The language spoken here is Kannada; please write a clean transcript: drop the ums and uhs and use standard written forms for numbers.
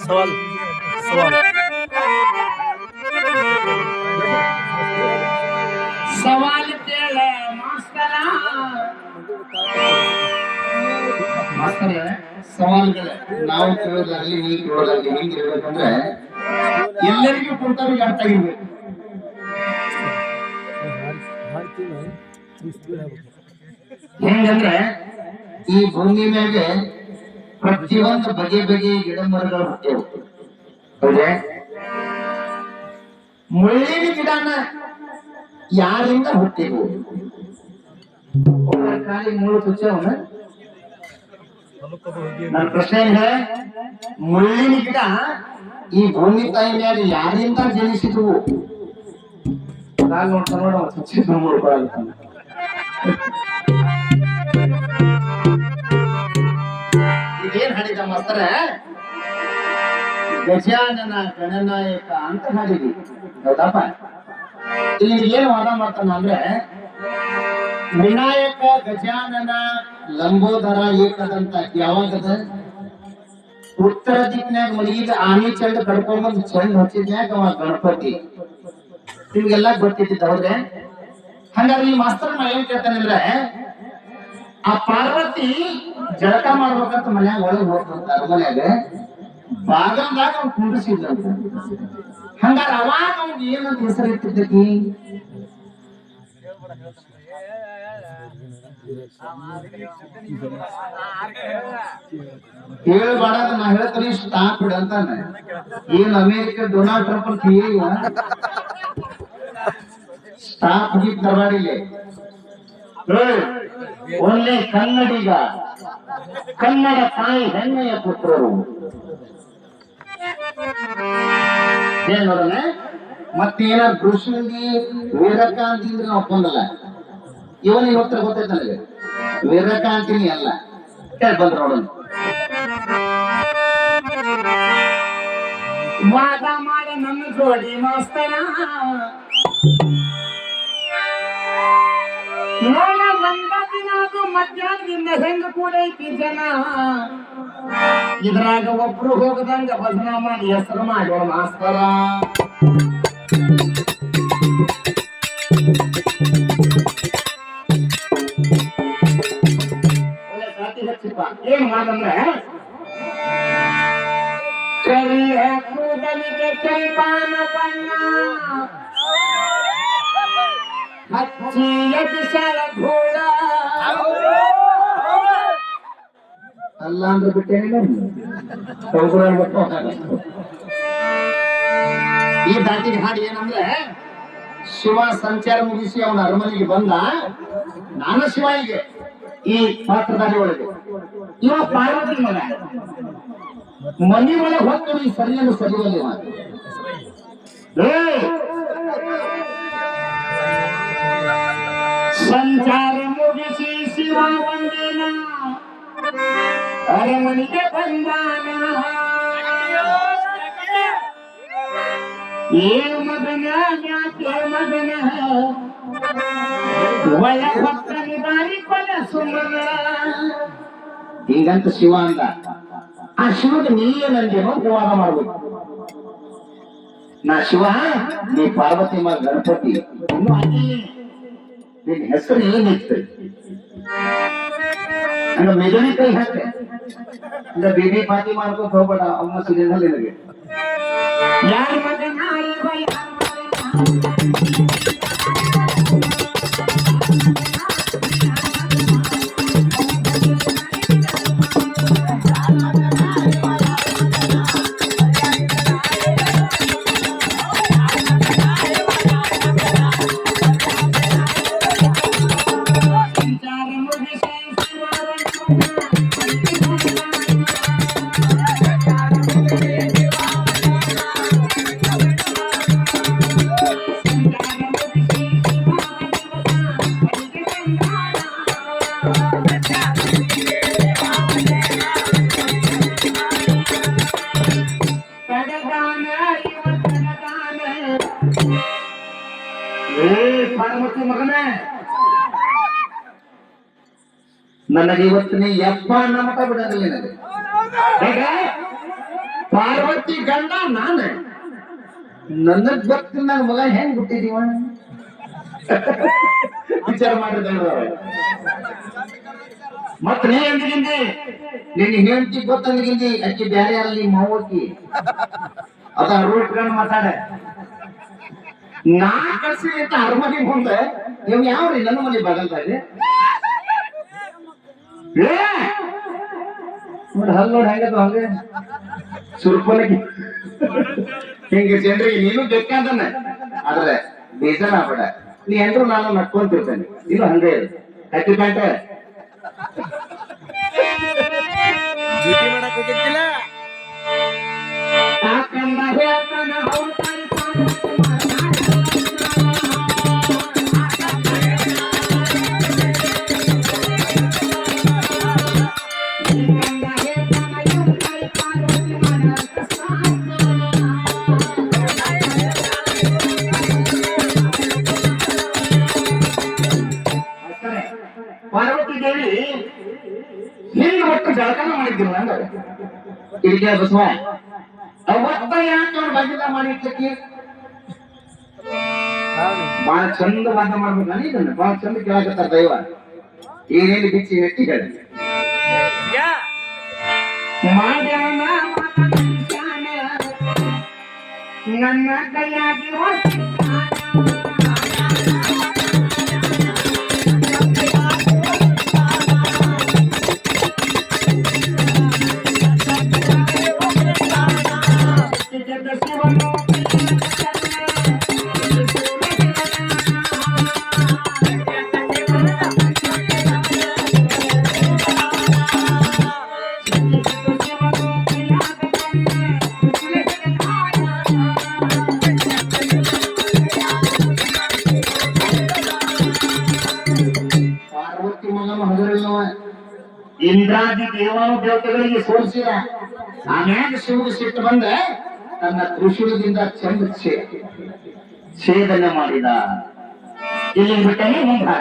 सवाल सवाल सवाल ಕೇಳ ಮಾಸ್ತರ ಮಾಸ್ತರ ಸವಾಲ್ಗಳೇ ನಾವು ಕೇಳೋದಾಗ್ಲಿ ನೀವು ಕೇಳೋದಾಗ್ಲಿ ಹೆಂಗಿರ್ಬೇಕಂದ್ರೆ ಎಲ್ಲರಿಗೂ ಕುಂತವ್ರಿಗೆ ಅರ್ಥ ಆಗಿರ್ಬೇಕು. ಹೆಂಗಂದ್ರೆ ಈ ಭೂಮಿ ಮೇಲೆ ಪ್ರತಿಯೊಂದು ಬಗೆ ಬಗೆಯ ಗಿಡ ಮರಗಳು ಹುಟ್ಟೆವು. ಹೌದೇ? ಮುಳ್ಳಿನ ಗಿಡನ ಯಾರಿಂದ ಹುಟ್ಟಿದ್ವು? ಖಾಲಿ ಮುಳ್ಳು ತುಚ್ಚವನ. ನನ್ನ ಪ್ರಶ್ನೆ ಏನಿದೆ, ಮುಳ್ಳಿನ ಗಿಡ ಈ ಭೂಮಿ ತಾಯಿ ಮೇಲೆ ಯಾರಿಂದ ಜನಿಸಿದ್ವು? ಇದೇನ್ ಹಾಡಿದ ಮಾಸ್ತರ? ಗಜಾನನ ಗಣನಾಯಕ ಅಂತ ಹಾಡಿದ್ವಿ. ಹೌದಪ್ಪ? ಇಲ್ಲಿ ಏನು ವಾದ ಮಾಡ್ತಾನ ಅಂದ್ರೆ ವಿನಾಯಕ ಗಜಾನನ ಲಂಬೋದರ ಏಕದಂತ ಯಾವಾಗದ? ಉತ್ತರ ದಿಕ್ಕಿನಾಗ ಮಲಗಿದ ಆನೆ ಚಂಡ ಕಡ್ಕೊಂಡ್ಬಂದು ಚಂಡ್ ಹಚ್ಚಿದ್ಯಾಗ ಅವ ಗಣಪತಿ. ನಿಮ್ಗೆಲ್ಲ ಗೊತ್ತಿದ್ದ. ಹೌದ್ರೆ? ಹಂಗಾದ್ರೆ ಈ ಮಾಸ್ತರ್ ನಾ ಏನ್ ಕೇಳ್ತಾನಂದ್ರೆ, ಆ ಪಾರ್ವತಿ ಜಳಕ ಮಾಡ್ಬೇಕಂತ ಮನ್ಯಾಗ ಒಳಗೆ ಹೋಗ್ತಂತ ಅರಮನ್ಯಾಗ ಬಾಗಲ್ದಾಗ ಅವ್ನು ಕುಂಡಿಸಿದ್ದ. ಹಂಗಾರ ಅವಾಗ ಅವ್ನಿಗೆ ಏನಂತ ಹೆಸರು ಇಟ್ಟಿದ್ದಕ್ಕಿ? ಹೇಳ್ಬಾರ್ದ, ನಾ ಹೇಳ್ತೀನಿ ಸ್ಟಾಪ್ ಬಿಡ ಅಂತಾನೆ. ಏನ್ ಅಮೇರಿಕ ಡೊನಾಲ್ಡ್ ಟ್ರಂಪ್ ಅಂತ ಹೇಳಿ ಸ್ಟಾಪ್ ಗೀಪ್ ತರಬಾಡಿಲ್ಲ. ಒಳ್ಳೆ ಕನ್ನಡಿಗ, ಕನ್ನಡ ತಾಯಿ ಹೆಮ್ಮೆಯ ಪುತ್ರರು. ಏನ್ ನೋಡೋಣ, ಮತ್ತೇನ ಕೃಷ್ಣಂಗಿ ವೀರಕಾಂತಿ ಅಂದ್ರೆ ನಾವು ಒಪ್ಪಂದಲ್ಲ. ಇವನಿಗೆ ಉತ್ತರ ಗೊತ್ತೈತೆ ನನಗೆ. ವೀರಕಾಂತಿನಿ ಅಲ್ಲ. ಕೇಳಿ ಬಂದ್ರ ನೋಡೋಣ. ವಾದ ಮಾಡ ನನ್ನ ಜೋಡಿ ಮಾಸ್ತರ ನೋಡ ಬಂದ ದಿನಾದು ಮಧ್ಯಾಹ್ನದಿಂದ ಹೆಂಗ ಕೂಡೈತಿ ಜನ. ಇದ್ರಾಗ ಒಬ್ರು ಹೋಗದಂಗ ಭಜನ ಮಾಡಿ ಹೆಸರು ಮಾಡುವ ಮಾಸ್ತರ. ಏನ್ ಮಾಡಂದ್ರೆ ಕರಿಯ ಕೂದಲಿಗೆ ಕೆಂಪಾನ ಬಣ್ಣ ಹಚ್ಚಿ ಎಬ್ಬಿಸಲ ಧೂಳ. ಅಲ್ಲ ಅಂದ್ರೆ ಬಿಟ್ಟೇನಿಲ್ಲ. ಈ ದಾಟಿಗೆ ಹಾಡು ಏನಂದ್ರೆ, ಶಿವ ಸಂಚಾರ ಮುಗಿಸಿ ಅವನ ಅರಮನೆಗೆ ಬಂದ. ನಾನು ಶಿವ ಈಗ ಈ ಪಾತ್ರಧಾರಿ ಒಳಗೆ ಇವ ಪಾರ್ವತಿ ಮಗ. ಮನಿ ಒಳಗೆ ಹೋಗ್ತಾನೆ ಈ ಸರಿಯನ್ನು ಸರಿಯಲ್ಲಿ ಸಂಚಾರ ಮುಗಿಸಿ ಶಿವ ಒಂದಿನ ಅರಮನೆಗೆ ಬಂದಾನ. ಏ ಮಗನ ಯಾಕೆ ಮಗನ ಒಳ ಭಕ್ತನಿ ಬಾರಿ ಕೊಲ ಸುಮನ. ಹೀಗಂತ ಶಿವ ಅಂದ. ಆ ಶಿವಗೆ ನೀನೇನಂದೇನೋ ವಿವಾದ ಮಾಡ್ಬೇಕು. ನಾ ಶಿವ, ನೀ ಪಾರ್ವತಿ ಮಗ ಗಣಪತಿ. ನಿನ್ ಹೆಸರು ಏನಿತ್ತು? ಹಂಗ ಮೆದುಳಿ ಕೈ ಹಾಕೆ. ಹಂಗ ಬೇಬಿ ಪಾತಿ ಮಾಡ್ಕೊಂಡು ಹೋಗ್ಬೇಡ. ಅಮ್ಮ ಸುಲಿಲ್ಲ ನಿನಗೆ. ಯಾರ ಮಗನ ನನಗೆ ಇವತ್ತು ನೀ ಯಪ್ಪ ನಮಕ ಬಿಡೋದಿಲ್ಲ ನನಗೆ. ಹೇಗೆ ಪಾರ್ವತಿ ಗಂಡ ನಾನು ನನಗ್ ಗೊತ್ತಿಲ್ಲ ನನ್ನ ಮಗ ಹೆಂಗ್ ಬಿಟ್ಟಿದೀವ ವಿಚಾರ ಮಾಡಿದ ಮತ್ ನೀ ಎಂದಿಗಿಂದಿ ನಿನ್ ಹೆಂಡತಿ ಗೊತ್ತಂದಿಗಿಂದಿ ಅಕ್ಕಿ ಬ್ಯಾರೆ ಅಲ್ಲಿ ಮಾವಕ್ಕಿ ಅದ ರೂಟ್ ಗಂಡ್ ಮಾತಾಡ ನಾ ಕಳ್ಸಿ ಅಂತ ಅರಮನೆ ಮುಂದೆ ನೀವು ಯಾವ್ರಿ ನನ್ನ ಮನೆ ಬಗಲ್ದಾಗ ನೋಡಿ ಹಲ್ ನೋಡಿ ಹೆಂಗದು ಹಂಗೆ ಸುರ್ಪಲಗಿ ಹಿಂಗೆ ಜನರಿಗೆ ನೀನು ಬೇಕಾದನ್ನ ಆದ್ರೆ ಬೇಜಾರ ಆಗ್ಬೇಡ ನೀ ಎಂದ್ರು ನಾನು ನಕ್ಕೊಂತಿರ್ತೇನೆ ಇದು ಹಂಗೆ ಹ್ಯಾಪಿ ಪ್ಯಾಂಟ ಡ್ಯೂಟಿ ಮಾಡಕ್ ಹೋಗಿದ್ದಿಲ್ಲ ಪಾರ್ವತಿ ದೇವಿ ಹಿಂಗೆ ಒಟ್ಟು ಜಳಕನ ಮಾಡಿದ್ದಿಲ್ಲ ಅಂದ್ರೆ ಇಲ್ಲಿಗೆ ಬಸವ ಅವತ್ತ ಯಾಕೆ ಅವ್ರು ಬಂದಿಲ್ಲ ಮಾಡಿರ್ಲಿಕ್ಕೆ ಬಹಳ ಚಂದ ವಾದ ಮಾಡ್ಬೇಕು ಇದನ್ನ ಬಹಳ ಚಂದ ಕೇಳಕತ್ತಾರ ದೈವ ಏನೇನು ಬಿಚ್ಚಿ ನೆಟ್ಟಿ ಹೇಳಿ ನನ್ನ ಕೈಯಾಗಿ ಪಾರ್ವತಿ ಮಗನು ಹಗರಿಲ್ಲವ ಇಂದ್ರಾದಿ ದೇವಾನು ದೇವತೆಗಳಿಗೆ ಸೋಲಿಸಿದ ಆಮ್ಯಾಗ ಶಿವಗೆ ಸಿಟ್ಟು ಬಂದ ತನ್ನ ತ್ರಿಶೂಲದಿಂದ ಚಂದ ಛೇದನೆ ಮಾಡಿದ ಇಲ್ಲಿ ಬಿಟ್ಟನೆ ಮುಂದೆ